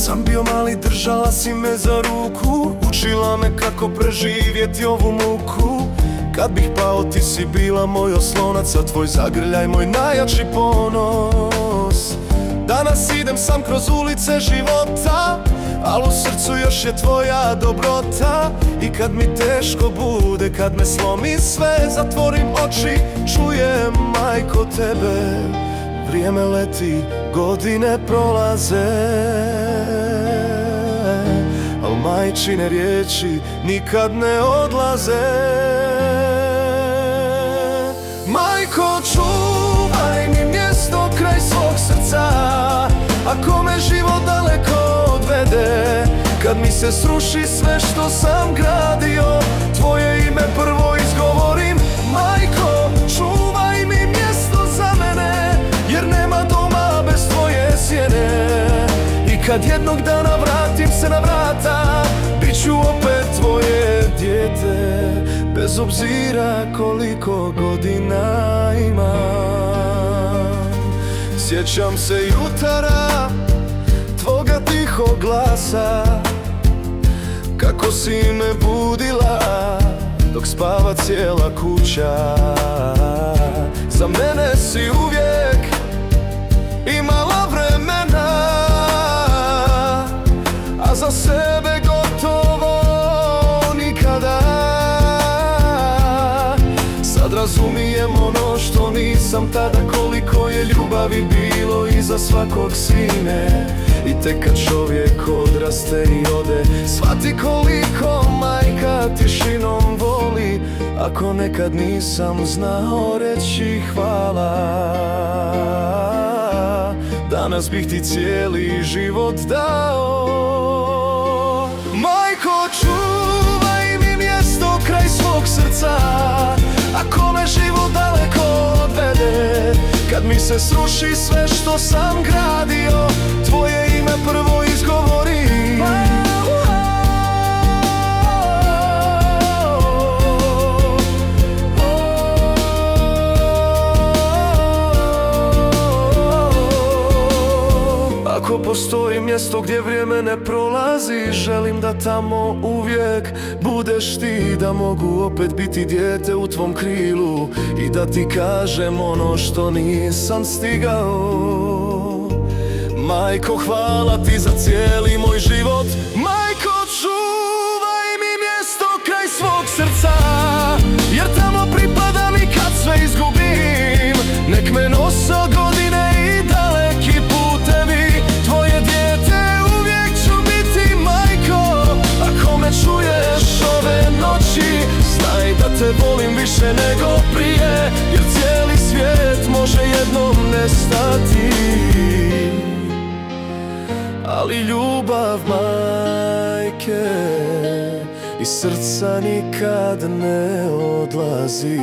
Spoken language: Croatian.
sam bio mali, držala si me za ruku, učila me kako preživjeti ovu muku. Kad bih pao ti si bila moj oslonac, a tvoj zagrljaj moj najjači ponos. Danas idem sam kroz ulice života, al u srcu još je tvoja dobrota. I kad mi teško bude, kad me slomi sve, zatvorim oči, čujem majko tebe. Vrijeme leti, godine prolaze, al majčine riječi nikad ne odlaze. Majko, čuvaj mi mjesto kraj svog srca, ako me život daleko odvede. Kad mi se sruši sve što sam gradio, tvoje ime prvo izgovorim. Majko, čuvaj mi mjesto za mene, jer nema doma bez tvoje sjene. I kad jednog dana vratim se na vrata, bit ću opet tvoje dijete, bez obzira koliko godina imam. Sjećam se jutara tvoga tihog glasa, kako si me budila dok spava cijela kuća. Za mene si uvijek imala vremena, a za sebe gotovo nikada. Sad razumijem ono što nisam tada, koliko je ljubavi bilo iza svakog sine. I tek kad čovjek odraste i ode, shvati koliko majka tišinom voli. Ako nekad nisam znao reći hvala, danas bih ti cijeli život dao. Majko, čuvaj mi mjesto kraj svog srca, ako me život daleko odvede. Kad mi se sruši sve što sam gradio, tvoje ime prvo izgovorim. Ako postoji mjesto gdje vrijeme ne prolazi, želim da tamo uvijek budeš ti, da mogu opet biti dijete u tvom krilu i da ti kažem ono što nisam stigao. Majko, hvala ti za cijeli moj život. Majko, čuvaj mi mjesto kraj svog srca, jer tamo pripadam i kad sve izgubim. Nek me nose godine i daleki putevi, tvoje dijete uvijek ću biti. Majko, ako me čuješ ove noći, znaj da te volim više nego prije, jer cijeli svijet može jednom nestati, ali ljubav majke iz srca nikad ne odlazi.